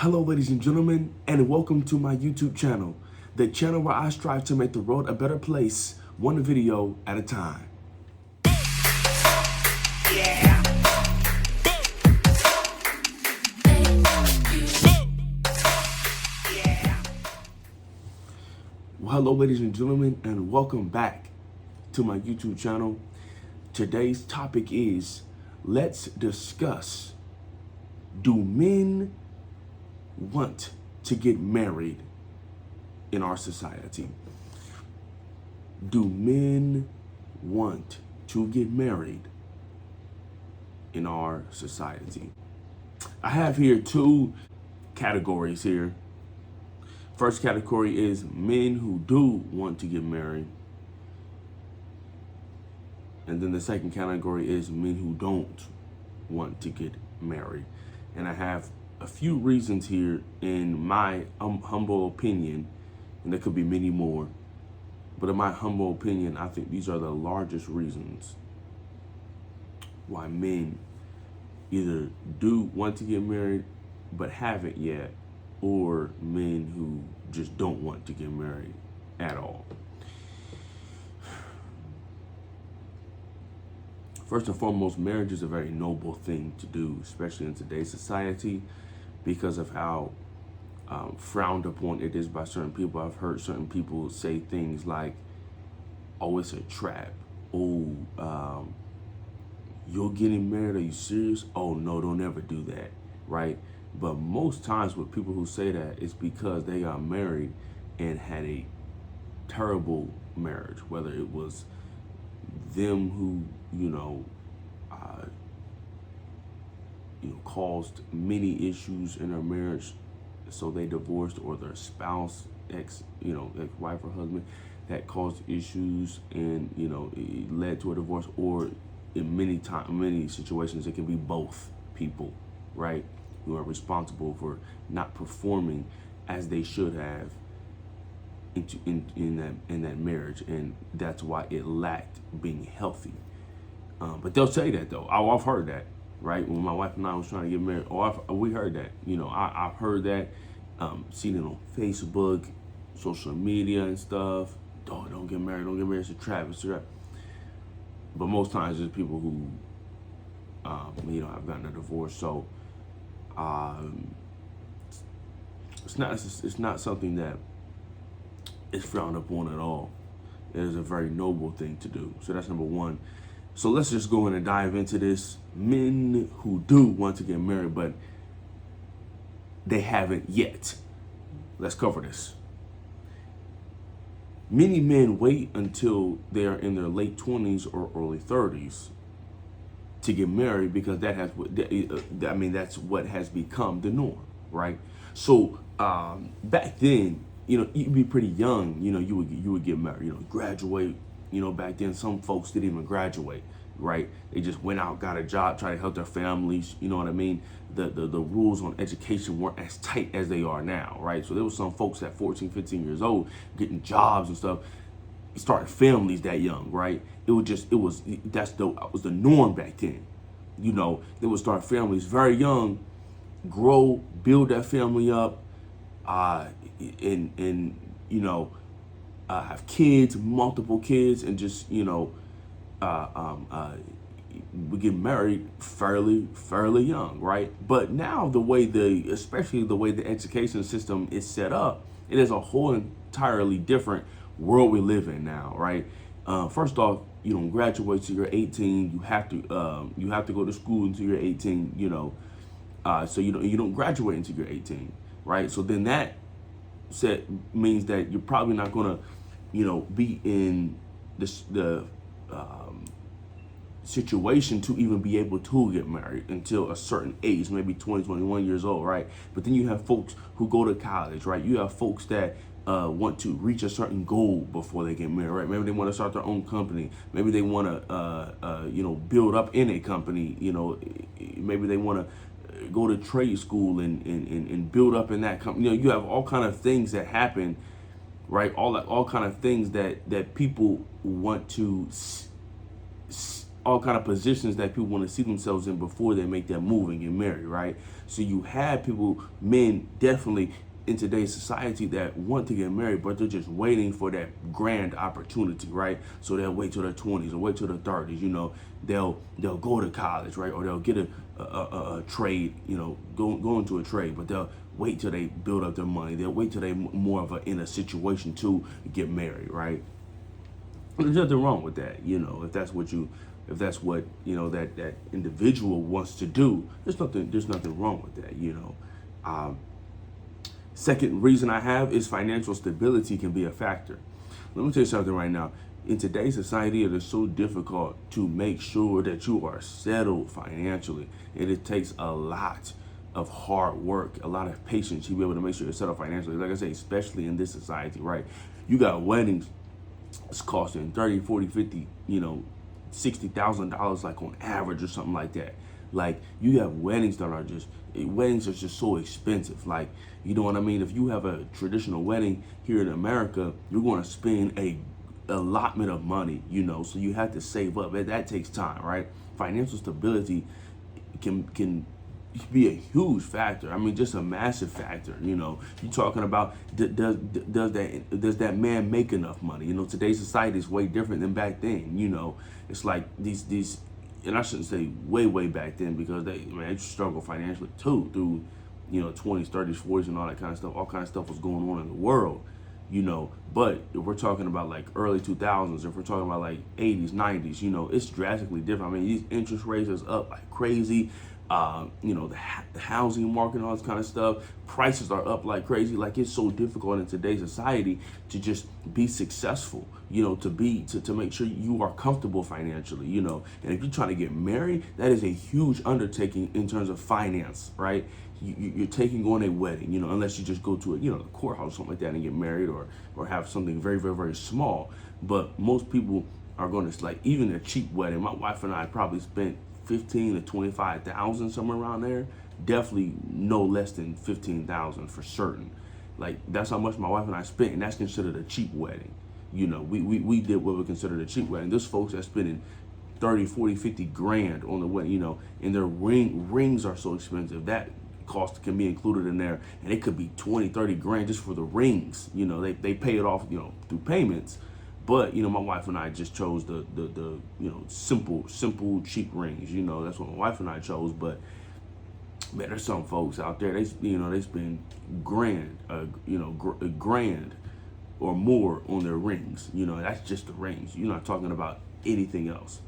Hello, ladies and gentlemen, and welcome to my YouTube channel, the channel where I strive to make the world a better place, one video at a time. Well, hello, ladies and gentlemen, and welcome back to my YouTube channel. Today's topic is, let's discuss, do men want to get married in our society? Do men want to get married in our society? I have here two categories here. First category is men who do want to get married. And then the second category is men who don't want to get married. And I have a few reasons here in my humble opinion, and there could be many more, but in my humble opinion, I think these are the largest reasons why men either do want to get married but haven't yet, or men who just don't want to get married at all. First and foremost, marriage is a very noble thing to do, especially in today's society, because of how frowned upon it is by certain people. I've heard certain people say things like, oh, it's a trap. Oh, you're getting married, are you serious? Oh, no, don't ever do that, right? But most times with people who say that, it's because they got married and had a terrible marriage, whether it was them who, caused many issues in their marriage, so they divorced, or their spouse, ex-wife or husband, that caused issues and it led to a divorce. Or in many situations, it can be both people, right, who are responsible for not performing as they should have in that marriage, and that's why it lacked being healthy. But they'll say that though. I've heard that, right? When my wife and I was trying to get married, we heard that. I've heard that, seen it on Facebook, social media and stuff. Oh, don't get married, it's a trap, it's a trap. But most times it's people who, have gotten a divorce. So it's not something that is frowned upon at all. It is a very noble thing to do. So that's number one. So let's just go in and dive into this. Men who do want to get married, but they haven't yet. Let's cover this. Many men wait until they are in their late 20s or early 30s to get married, because that's what has become the norm, right? So back then, you'd be pretty young, you would get married, graduate. Back then, some folks didn't even graduate, right? They just went out, got a job, tried to help their families, you know what I mean? The rules on education weren't as tight as they are now, right? So there was some folks at 14, 15 years old getting jobs and stuff, starting families that young, right? That was the norm back then. They would start families very young, grow, build that family up, have kids, multiple kids, and just we get married fairly young, right? But now especially the way the education system is set up, it is a whole entirely different world we live in now, right? First off, you don't graduate till you're 18. You have to go to school until you're 18. So you don't graduate until you're 18, right? So then that means that you're probably not gonna, be in the situation to even be able to get married until a certain age, maybe 20, 21 years old, right? But then you have folks who go to college, right? You have folks that want to reach a certain goal before they get married, right? Maybe they want to start their own company. Maybe they want to, build up in a company. Maybe they want to go to trade school and build up in that company. You have all kind of things that happen, right? All kind of things that people want to all kind of positions that people want to see themselves in before they make that move and get married, right? So you have people, men definitely in today's society that want to get married, but they're just waiting for that grand opportunity, right? So they'll wait till their 20s or wait till their 30s, you know, they'll go to college, right? Or they'll get a trade, you know, go into a trade, but they'll wait till they build up their money. They'll wait till they more of in a situation to get married, right? There's nothing wrong with that, you know, if that's what you know that individual wants to do. There's nothing wrong with that, you know. Second reason I have is financial stability can be a factor. Let me tell you something right now. In today's society, it is so difficult to make sure that you are settled financially, and it takes a lot of hard work, a lot of patience to be able to make sure you're settled financially. Like I say, especially in this society, right? You got weddings, it's costing 30, 40, 50, you know, $60,000 like on average or something like that. Like you have weddings that are just so expensive. Like, you know what I mean? If you have a traditional wedding here in America, you're going to spend a allotment of money, you know, so you have to save up. That takes time, right? Financial stability can be a huge factor. I mean, just a massive factor. You know, you're talking about does that man make enough money? You know, today's society is way different than back then. You know, it's like these, and I shouldn't say way back then, because they struggle financially too through, you know, 20s, 30s, 40s, and all that kind of stuff. All kind of stuff was going on in the world, you know. But if we're talking about like early 2000s, if we're talking about like 80s, 90s, you know, it's drastically different. I mean, these interest rates is up like crazy. You know, the housing market and all this kind of stuff, prices are up like crazy. Like, it's so difficult in today's society to just be successful, you know, to make sure you are comfortable financially, you know. And if you're trying to get married, that is a huge undertaking in terms of finance, right? You're taking on a wedding, you know, unless you just go to the courthouse or something like that and get married, or have something very small. But most people are going to, like, even a cheap wedding. My wife and I probably spent 15 to 25,000, somewhere around there. Definitely no less than 15,000 for certain. Like, that's how much my wife and I spent, and that's considered a cheap wedding. You know, we did what we considered a cheap wedding. There's folks that spending 30, 40, 50 grand on the wedding, you know, and their rings are so expensive. That cost can be included in there, and it could be 20, 30 grand just for the rings. You know, they pay it off, you know, through payments. But, you know, my wife and I just chose the you know, simple cheap rings. You know, that's what my wife and I chose. But man, there's some folks out there, they spend grand, grand or more on their rings. You know, that's just the rings. You're not talking about anything else.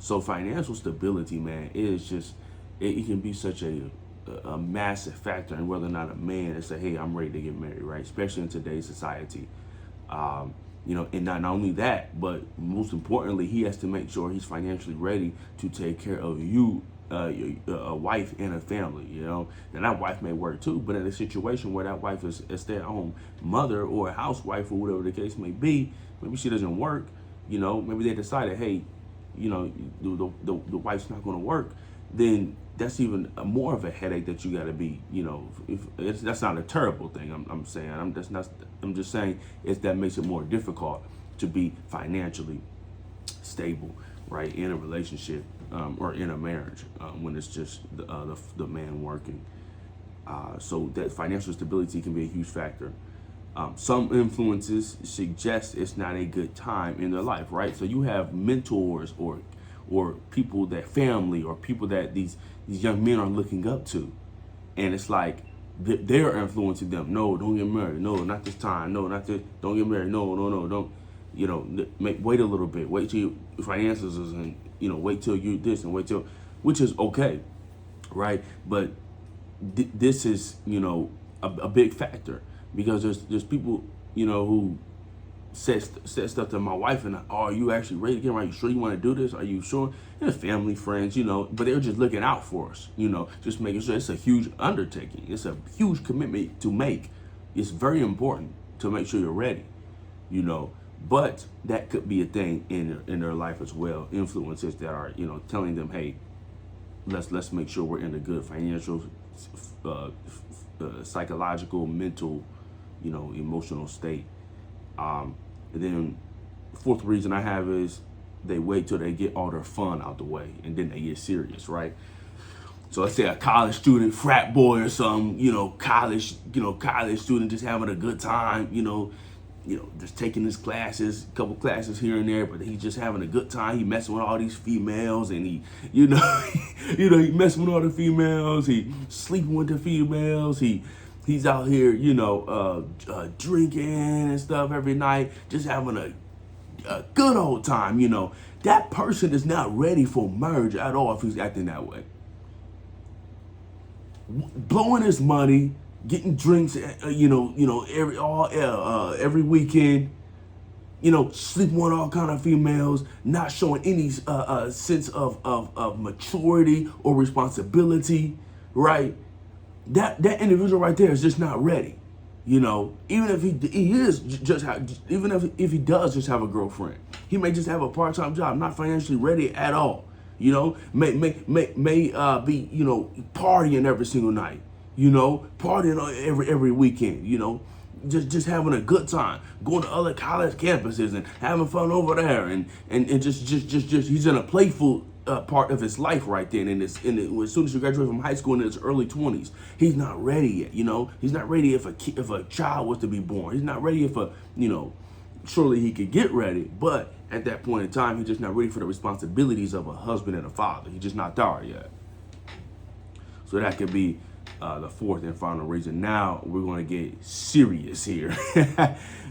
So financial stability, man, is just, it can be such a massive factor in whether or not a man is say, hey, I'm ready to get married, right? Especially in today's society. You know, and not only that, but most importantly, he has to make sure he's financially ready to take care of you, a wife and a family, you know. And that wife may work too, but in a situation where that wife is a stay-at-home mother or a housewife or whatever the case may be, maybe she doesn't work, you know, maybe they decided, hey, you know, the wife's not going to work, then that's even more of a headache that you got to be, you know, that's not a terrible thing. I'm saying, I'm just saying that makes it more difficult to be financially stable, right, in a relationship, or in a marriage, when it's just the man working. So that financial stability can be a huge factor. Some influences suggest it's not a good time in their life, right? So you have mentors or people that family or people that these young men are looking up to, and it's like they're influencing them. No, don't get married. No, not this time. No, not this. Don't get married. No, don't. You know, wait a little bit. Wait till your finances is, and you know, wait till you this and wait till, which is okay, right? But this is, you know, a big factor, because there's people, you know, who said stuff to my wife and I, oh, are you actually ready to get married? Are you sure you want to do this? Are you sure? And family, friends, you know, but they were just looking out for us, you know, just making sure. It's a huge undertaking. It's a huge commitment to make. It's very important to make sure you're ready, you know, but that could be a thing in their life as well. Influences that are, you know, telling them, hey, let's make sure we're in a good financial, psychological, mental, you know, emotional state. And then fourth reason I have is They wait till they get all their fun out the way, and then they get serious, right? So let's say a college student, frat boy or some, college student just having a good time, just taking his classes, a couple classes here and there, but he's just having a good time. He messing with all these females, and he, he messing with all the females. He sleeping with the females. He's out here, drinking and stuff every night, just having a good old time. That person is not ready for marriage at all if he's acting that way. Blowing his money, getting drinks, every weekend, sleeping with all kind of females, not showing any sense of maturity or responsibility, right? That individual right there is just not ready. Even if if he does just have a girlfriend, he may just have a part-time job, not financially ready at all. May be partying every single night, partying every weekend, just having a good time, going to other college campuses and having fun over there, and just he's in a playful part of his life right then. And as soon as you graduate from high school in his early 20s, he's not ready yet. He's not ready if a child was to be born. He's not ready surely he could get ready, but at that point in time, he's just not ready for the responsibilities of a husband and a father. He's just not there yet. So that could be the fourth and final reason. Now we're going to get serious here.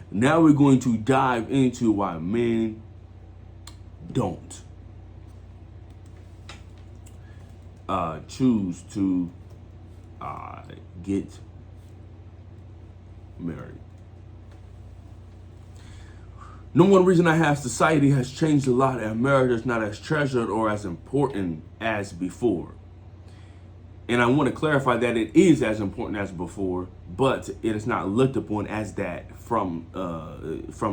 Now we're going to dive into why men don't choose to get married. Number one reason I have: society has changed a lot and marriage is not as treasured or as important as before. And I want to clarify that it is as important as before, but it is not looked upon as that from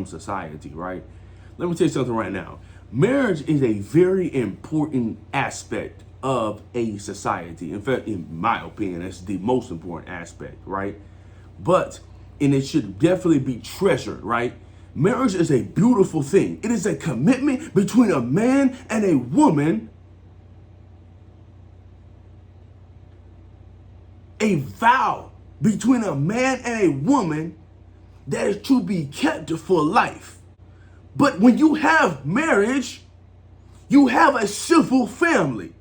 society, right? Let me tell you something right now. Marriage is a very important aspect of a society. In fact, in my opinion, it's the most important aspect, right? And it should definitely be treasured, right? Marriage is a beautiful thing. It is a commitment between a man and a woman, a vow between a man and a woman that is to be kept for life. But when you have marriage, you have a civil family,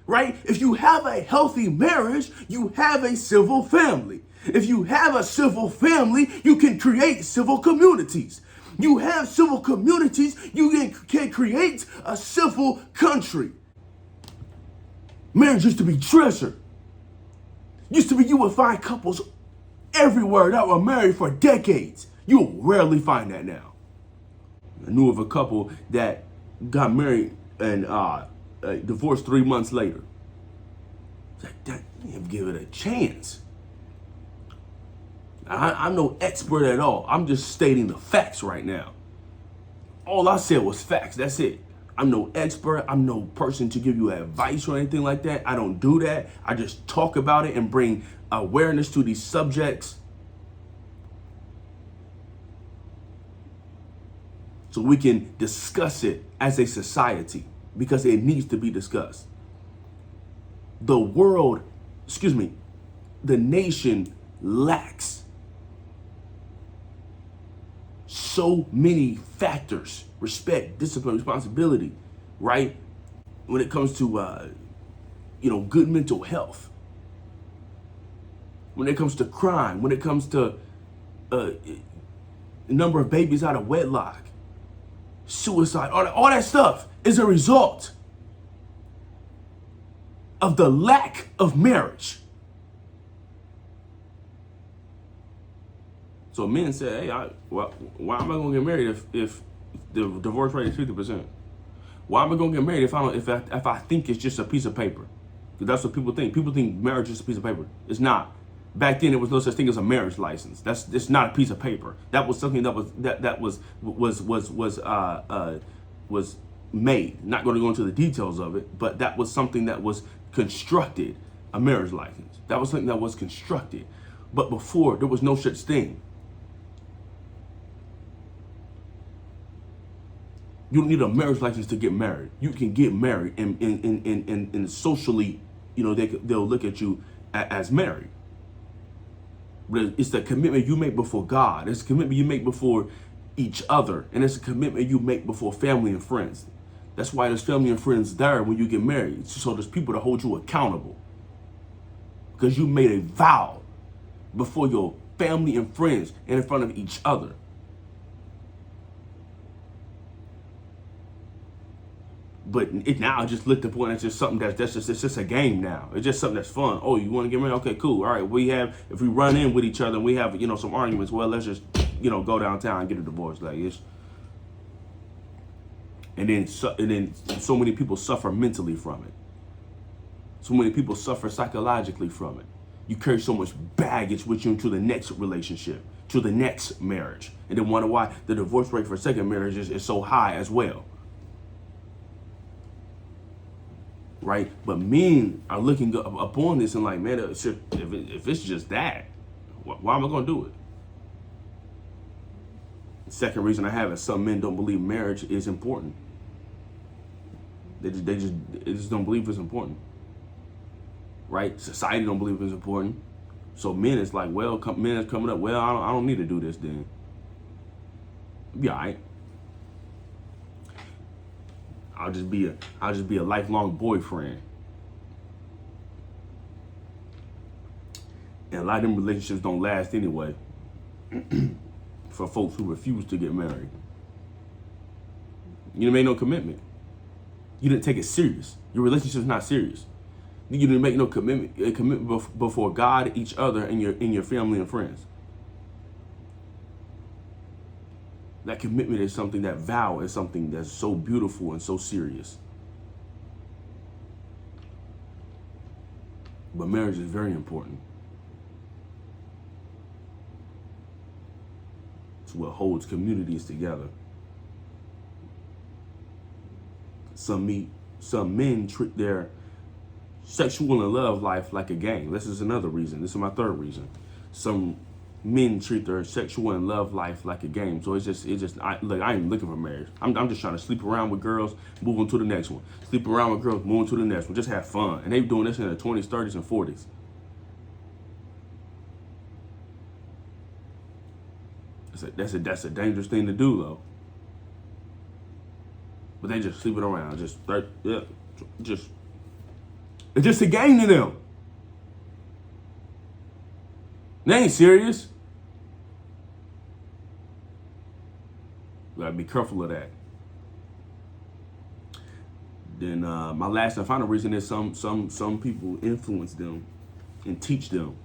right? If you have a healthy marriage, you have a civil family. If you have a civil family, you can create civil communities. You have civil communities, you can create a civil country. Marriage used to be treasured. Used to be you would find couples everywhere that were married for decades. You'll rarely find that now. I knew of a couple that got married and divorced 3 months later. That didn't give it a chance. I'm no expert at all. I'm just stating the facts right now. All I said was facts. That's it. I'm no expert. I'm no person to give you advice or anything like that. I don't do that. I just talk about it and bring awareness to these subjects so we can discuss it as a society, because it needs to be discussed. The nation lacks so many factors: respect, discipline, responsibility, right? When it comes to, good mental health, when it comes to crime, when it comes to the number of babies out of wedlock, suicide, all that stuff is a result of the lack of marriage. So men say, hey, why am I going to get married if the divorce rate is 50%? Why am I going to get married if I think it's just a piece of paper? Because that's what people think. People think marriage is just a piece of paper. It's not. Back then, there was no such thing as a marriage license. It's not a piece of paper. That was something that was made. Not going to go into the details of it, but that was something that was constructed. A marriage license. That was something that was constructed. But before, there was no such thing. You don't need a marriage license to get married. You can get married, and socially, they'll look at you as married. But it's the commitment you make before God. It's a commitment you make before each other, and it's a commitment you make before family and friends. That's why there's family and friends there when you get married. So there's people to hold you accountable, because you made a vow before your family and friends and in front of each other. But it now just looked at point. It's just something it's just a game now. It's just something that's fun. Oh, you want to get married? Okay, cool. All right, if we run in with each other and we have some arguments, well, let's just go downtown and get a divorce. Like it's, and then so many people suffer mentally from it. So many people suffer psychologically from it. You carry so much baggage with you into the next relationship, to the next marriage, and then wonder why the divorce rate for second marriages is so high as well. Right? But men are looking upon this and like, man, if it's just that, why am I going to do it? The second reason I have is some men don't believe marriage is important. They just don't believe it's important. Right? Society don't believe it's important. So men is like, well, men is coming up, well, I don't need to do this then. Be all right. I'll just be a lifelong boyfriend. And a lot of them relationships don't last anyway. For folks who refuse to get married. You didn't make no commitment. You didn't take it serious. Your relationship's not serious. You didn't make no commitment before God, each other, and your family and friends. That commitment is something, that vow is something that's so beautiful and so serious. But marriage is very important. It's what holds communities together. Some men treat their sexual and love life like a game. This is another reason. This is my third reason. Some men treat their sexual and love life like a game. So I ain't looking for marriage. I'm just trying to sleep around with girls, move on to the next one. Sleep around with girls, move on to the next one. Just have fun. And they doing this in their 20s, 30s, and 40s. That's a dangerous thing to do, though. But they just sleeping around, it's just a game to them. They ain't serious. Gotta be careful of that. Then my last and final reason is some people influence them and teach them.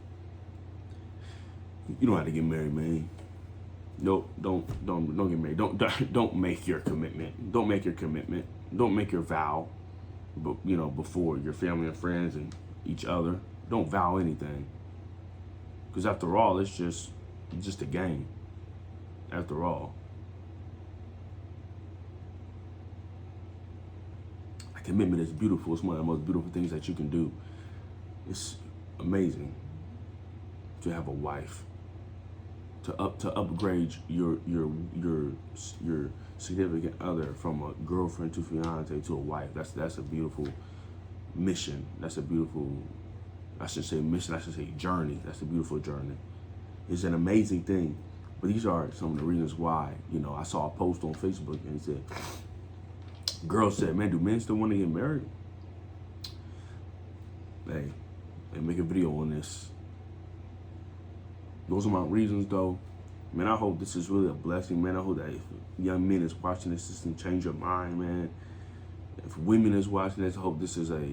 You don't have to get married, man. No, don't get married. Don't make your commitment. Don't make your commitment. Don't make your vow. But before your family and friends and each other. Don't vow anything. Because after all, it's just a game. After all. A commitment is beautiful. It's one of the most beautiful things that you can do. It's amazing to have a wife. To upgrade your significant other from a girlfriend to fiance to a wife. That's a beautiful mission. That's a beautiful, I should say mission, I should say journey. That's a beautiful journey. It's an amazing thing. But these are some of the reasons why, I saw a post on Facebook and it said, girl said, man, do men still want to get married? Hey, make a video on this. Those are my reasons, though. Man, I hope this is really a blessing, man. I hope that if young men is watching this can change your mind, man. If women is watching this, I hope this is a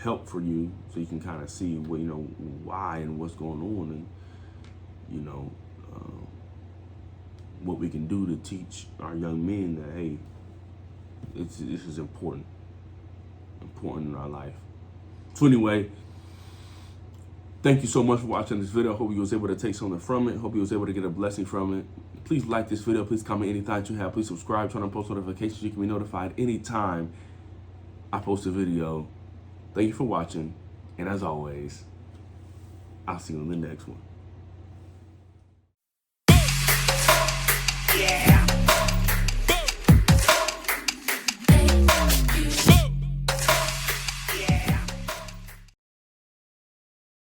help for you, so you can kind of see what why and what's going on, and what we can do to teach our young men that hey, this is important in our life. So anyway. Thank you so much for watching this video. I hope you was able to take something from it. Hope you was able to get a blessing from it. Please like this video. Please comment any thoughts you have. Please subscribe, turn on post notifications so you can be notified anytime I post a video. Thank you for watching. And as always, I'll see you in the next one. Yeah.